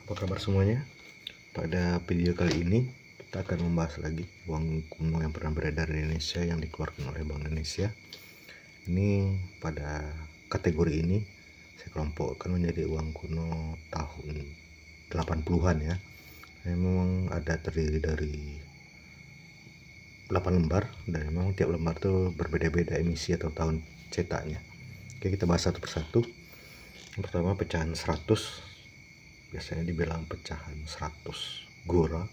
Apa kabar semuanya? Pada video kali ini kita akan membahas lagi uang kuno yang pernah beredar di Indonesia yang dikeluarkan oleh Bank Indonesia. Ini pada kategori ini saya kelompokkan menjadi uang kuno tahun 80-an ya. Memang ada terdiri dari 8 lembar dan memang tiap lembar tuh berbeda-beda emisi atau tahun cetaknya. Oke, kita bahas satu persatu. Yang pertama pecahan 100, biasanya dibilang pecahan 100 gora.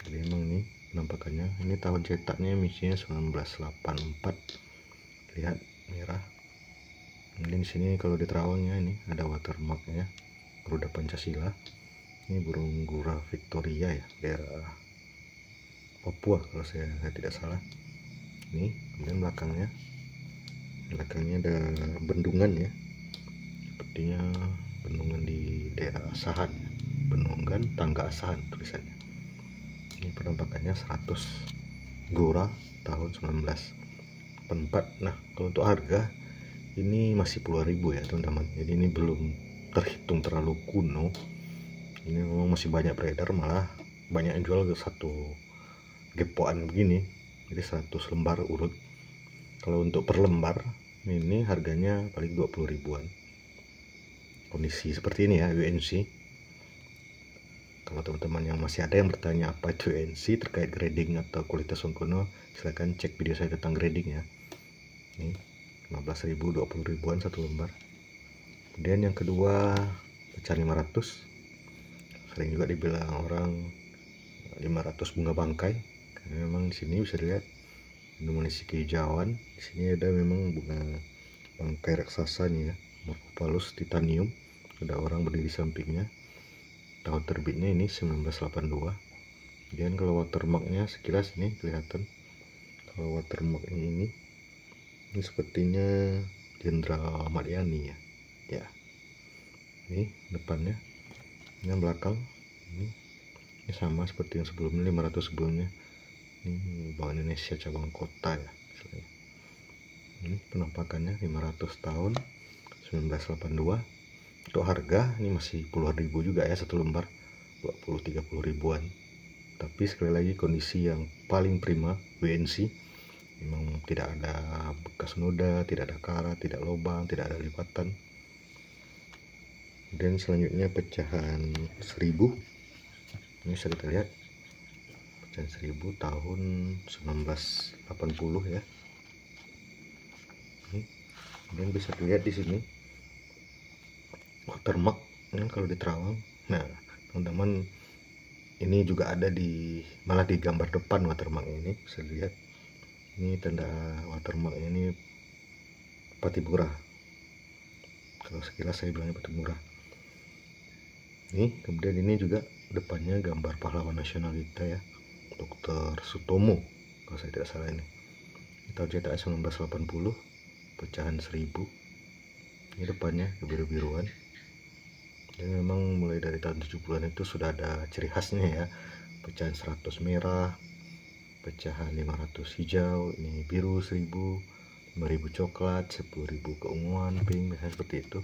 Jadi memang ini penampakannya, ini tahun cetaknya emisinya 1984. Lihat merah. Kemudian di sini kalau di terawangnya ini ada watermarknya, Garuda Pancasila. Ini burung gura Victoria ya, daerah Papua kalau saya tidak salah. Ini kemudian belakangnya ada bendungan ya, sepertinya bendungan di daerah Asahan, bendungan Tangga Asahan tulisannya. Ini penampakannya 100 gora tahun 1984. Nah, kalau untuk harga ini masih puluhan ribu ya teman-teman, jadi ini belum terhitung terlalu kuno. Ini memang masih banyak beredar, malah banyak yang jual ke satu gepoan begini, jadi 100 lembar urut. Kalau untuk per lembar ini harganya paling 20 ribuan. Kondisi seperti ini ya UNC. Kalau teman-teman yang masih ada yang bertanya apa itu UNC terkait grading atau kualitas uang kuno, silahkan cek video saya tentang grading ya. Ini 15.000, 20 ribuan satu lembar. Kemudian yang kedua pecahan 500, sering juga dibilang orang 500 bunga bangkai, karena memang di sini bisa dilihat dominasi kehijauan. Di sini ada memang bunga bangkai raksasanya ya, Morpholus titanium. Ada orang berdiri sampingnya. Tahun terbitnya ini 1982. Kemudian kalau watermarknya sekilas ini kelihatan. Kalau watermarknya ini sepertinya Jenderal Ahmad Yani ya. Ya. Ini depannya. Ini belakang. Ini sama seperti yang sebelumnya, 500 sebelumnya. Ini Bank Indonesia cabang kota ya. Ini penampakannya 500 tahun 1982. Untuk harga ini masih puluhan ribu juga ya satu lembar, 20-30 ribuan. Tapi sekali lagi kondisi yang paling prima WNC, memang tidak ada bekas noda, tidak ada karat, tidak lubang, tidak ada lipatan. Dan selanjutnya pecahan 1000. Ini bisa kita lihat pecahan 1000 tahun 1980 ya. Ini kemudian bisa dilihat di sini watermark kalau di terawang. Nah teman-teman, ini juga ada malah di gambar depan watermark ini, bisa lihat ini tanda watermark ini Patibura. Kalau sekilas saya bilangnya Patibura. Ini kemudian ini juga depannya gambar pahlawan nasional kita ya, Dr. Sutomo kalau saya tidak salah. Ini tahun cetak 1980, pecahan 1000. Ini depannya kebiru-biruan. Dan memang mulai dari tahun 70-an itu sudah ada ciri khasnya ya, pecahan 100 merah, pecahan 500 hijau, ini biru 1000, 5000 coklat, 10.000 keunguan, pink, biasanya seperti itu.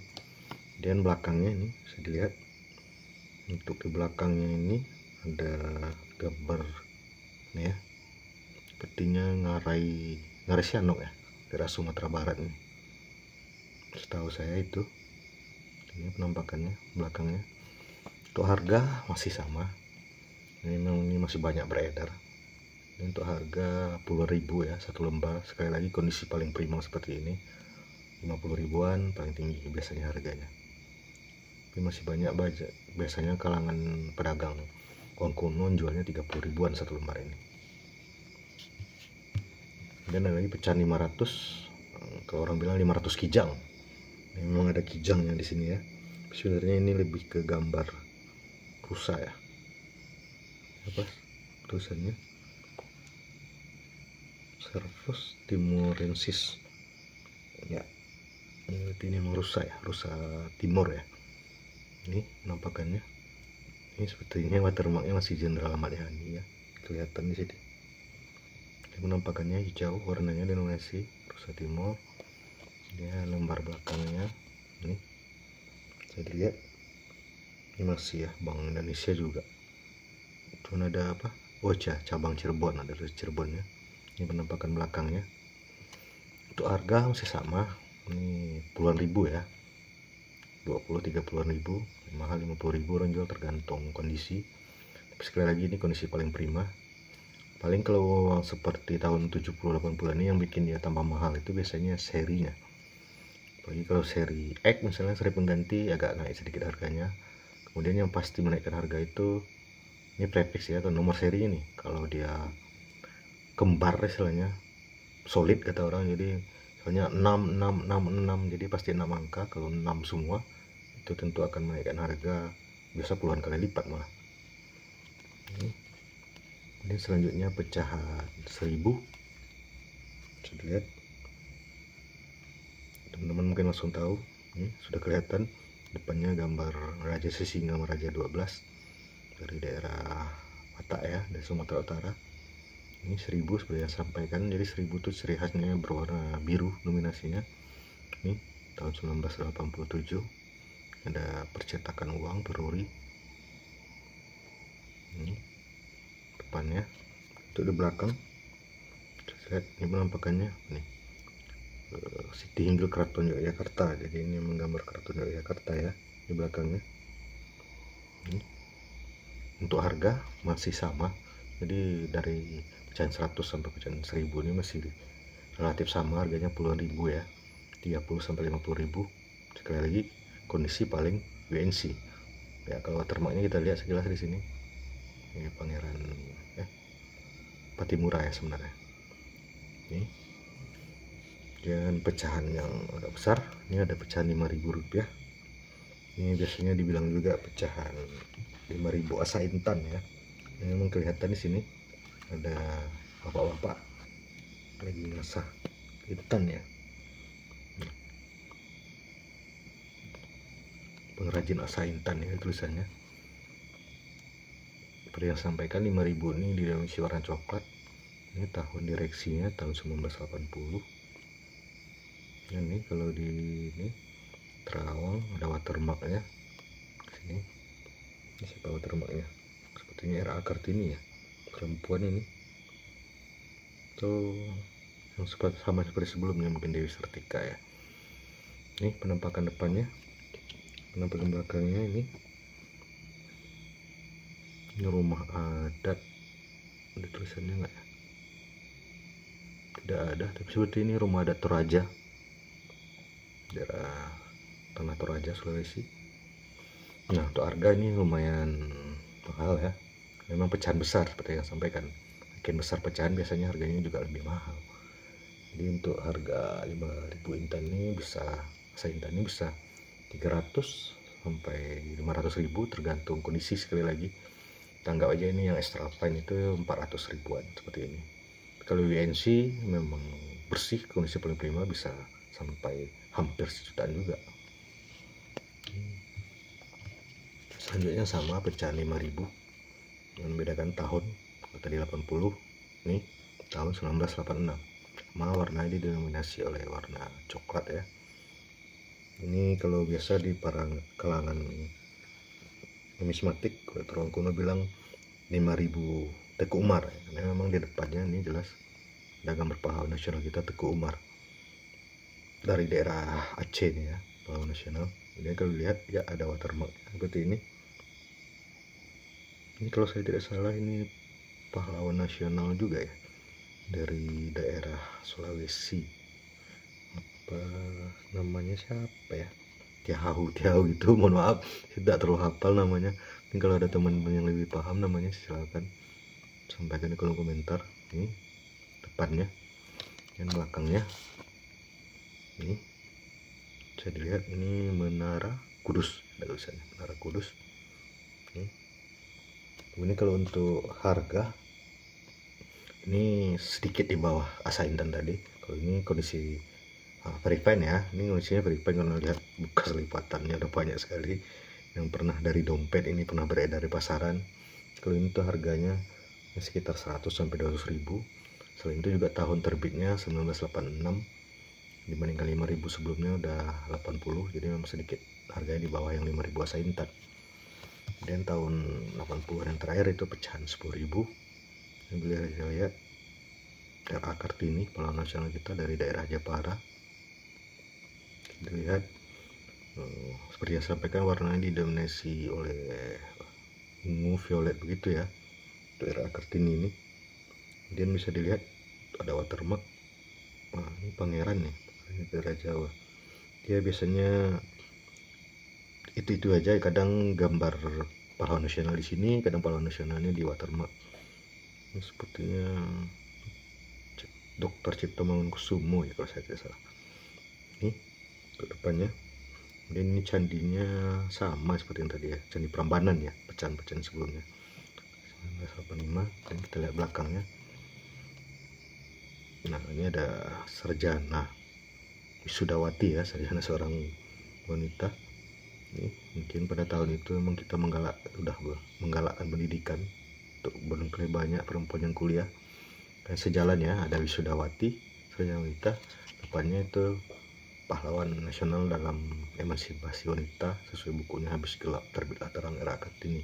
Dan belakangnya ini bisa dilihat, untuk di belakangnya ini ada gambar nih ya, sepertinya ngarai Sianok ya, daerah Sumatera Barat nih, setahu saya itu. Ini penampakannya belakangnya. Untuk harga masih sama, ini masih banyak beredar. Ini untuk harga puluhan ribu ya satu lembar. Sekali lagi kondisi paling prima seperti ini 50 ribuan paling tinggi biasanya harganya. Tapi masih banyak biasanya kalangan pedagang uang kuno jualnya 30 ribuan satu lembar ini. Dan ada lagi pecahan 500, kalau orang bilang 500 kijang. Memang ada kijangnya di sini ya. Sebenarnya ini lebih ke gambar rusa ya. Apa tulisannya? Servus timorensis. Ya. Ini memang rusa ya, rusa timur ya. Ini penampakannya. Ini sepertinya watermarknya masih Jenderal Ahmad Yani ya. Kelihatan di sini. Ini penampakannya hijau, warnanya denominasi rusa timur. Dia lembar belakangnya ini bisa dilihat Ini masih ya Bank Indonesia juga, cuman ada apa, cabang Cirebon, ada dari Cirebonnya. Ini penampakan belakangnya. Untuk harga masih sama, ini puluhan ribu ya, 20-30 ribu, mahal 50 ribu, orang jual tergantung kondisi. Tapi sekali lagi ini kondisi paling prima. Paling kalau seperti tahun 70-80 ini yang bikin dia tambah mahal itu biasanya serinya. Apalagi kalau seri X misalnya, seri pengganti, agak naik sedikit harganya. Kemudian yang pasti menaikkan harga itu ini prefix ya, atau nomor serinya nih. Kalau dia kembar istilahnya, solid kata orang, jadi soalnya 6, jadi pasti 6 angka. Kalau 6 semua itu tentu akan menaikkan harga, biasa puluhan kali lipat malah. Ini selanjutnya pecahan 1000. Bisa dilihat, teman-teman mungkin langsung tahu. Ini sudah kelihatan depannya gambar Raja Sisinga sama Raja 12 dari daerah Batak ya, dari Sumatera Utara. Ini 1000 seperti yang sampaikan. Jadi 1000 itu ciri khasnya berwarna biru nominasinya. Ini tahun 1987, ada percetakan uang peruri. Ini depannya. Untuk di belakang, lihat ini penampakannya nih, Siti Hinggil Keraton Yogyakarta. Jadi ini menggambar Keraton Yogyakarta ya di belakangnya. Ini. Untuk harga masih sama, jadi dari pecahan 100 sampai pecahan 1000 ini masih relatif sama, harganya puluhan ribu ya, 30-50 ribu. Sekali lagi kondisi paling WNC ya. Kalau watermarknya kita lihat sekilas di sini, ini Pangeran Patimura ya sebenarnya. Ini dan pecahan yang agak besar, ini ada pecahan 5.000 rupiah. Ini biasanya dibilang juga pecahan 5.000 asa intan ya. Ini memang kelihatan di sini ada bapak-bapak lagi ngasah intan ya, pengrajin asa intan ya tulisannya. Seperti yang sampaikan, 5.000 ini didominasi warna coklat. Ini tahun direksinya tahun 1980. Ini kalau di ini terawang ada watermarknya sini. Ini siapa watermarknya? Sepertinya RA Kartini ya, perempuan ini. Tuh yang sama seperti sebelumnya, mungkin Dewi Sartika ya. Ini penampakan depannya, penampakan belakangnya ini rumah adat. Ada tulisannya nggak ya? Tidak ada, tapi seperti ini rumah adat Toraja, daerah Tanah Toraja, Sulawesi. Nah, untuk harga ini lumayan mahal ya, memang pecahan besar seperti yang sampaikan. Makin besar pecahan biasanya harganya juga lebih mahal. Jadi untuk harga 5.000 intan ini bisa, saya intan ini bisa 300 sampai 500 ribu tergantung kondisi. Sekali lagi tanggap aja ini yang extra fine itu 400 ribuan seperti ini. Kalau WNC memang bersih, kondisi paling prima, bisa sampai hampir sejutaan juga. Selanjutnya sama pecahan 5.000, yang membedakan tahun. Kalau tadi 80, nih tahun 1986. Sama warna ini didominasi oleh warna coklat ya. Ini kalau biasa di para kalangan numismatik, kalau orang kuno bilang 5.000 Teguh Umar ya. Karena memang di depannya ini jelas ada gambar pahlawan nasional kita, Teguh Umar, dari daerah Aceh nih ya, pahlawan nasional. Ini kalau lihat ya ada watermark seperti ini. Ini kalau saya tidak salah ini pahlawan nasional juga ya, dari daerah Sulawesi. Apa namanya, siapa ya? Tiahu itu, mohon maaf tidak terlalu hafal namanya. Mungkin kalau ada teman-teman yang lebih paham namanya silakan sampaikan di kolom komentar. Ini depannya dan belakangnya ini bisa dilihat, ini Menara Kudus, ada tulisannya Menara Kudus. Ini kalau untuk harga ini sedikit di bawah asa intan tadi. Kalau ini kondisi very fine ya, ini kondisinya very fine karena lihat bekas lipatannya ada banyak sekali yang pernah dari dompet, ini pernah beredar di pasaran. Kalau ini tuh harganya sekitar 100 sampai 200 ribu. Selain itu juga tahun terbitnya 1986, dibandingkan 5.000 sebelumnya udah 80, jadi memang sedikit harganya di bawah yang 5.000 asa intan. Dan tahun 80-an yang terakhir itu pecahan 10.000. Ini beli aja lihat R.A. Kartini, pahlawan nasional kita dari daerah Jepara. Kita lihat seperti yang saya sampaikan, warnanya didominasi oleh ungu violet begitu ya, itu R.A. Kartini ini. Kemudian bisa dilihat ada watermark. Nah, ini pangeran nih, ini daerah Jawa. Dia biasanya itu aja, kadang gambar pahlawan nasional di sini, kadang pahlawan nasionalnya di watermark. Ini sepertinya Dr. Cipto Mangunkusumo ya kalau saya tidak salah. Ini untuk depannya. Kemudian ini candinya sama seperti yang tadi ya, candi Prambanan ya, pecahan-pecahan sebelumnya 1985. Dan kita lihat belakangnya. Nah, ini ada sarjana wisudawati ya, sarjana seorang wanita. Ini mungkin pada tahun itu memang kita menggalakkan pendidikan untuk lebih banyak perempuan yang kuliah. Dan sejalan ya, ada wisudawati, sarjana wanita, depannya itu pahlawan nasional dalam emansipasi wanita sesuai bukunya Habis Gelap Terbitlah Terang R.A. Kartini.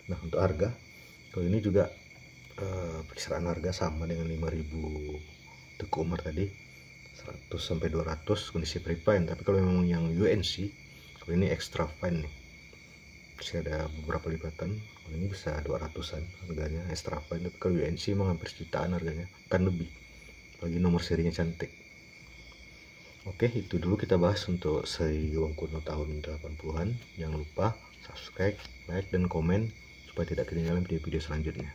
Nah, untuk harga kalau ini juga perkiraan harga sama dengan 5.000 Teguh Umar tadi, 100 sampai 200 kondisi prefine. Tapi kalau memang yang UNC, kalau ini extra fine nih, masih ada beberapa lipatan. Kalau ini bisa 200-an harganya extra fine. Tapi kalau UNC memang hampir jutaan harganya, kan lebih, lagi nomor serinya cantik. Oke, itu dulu kita bahas untuk seri uang kuno tahun 80-an. Jangan lupa subscribe, like, dan komen supaya tidak ketinggalan video-video selanjutnya.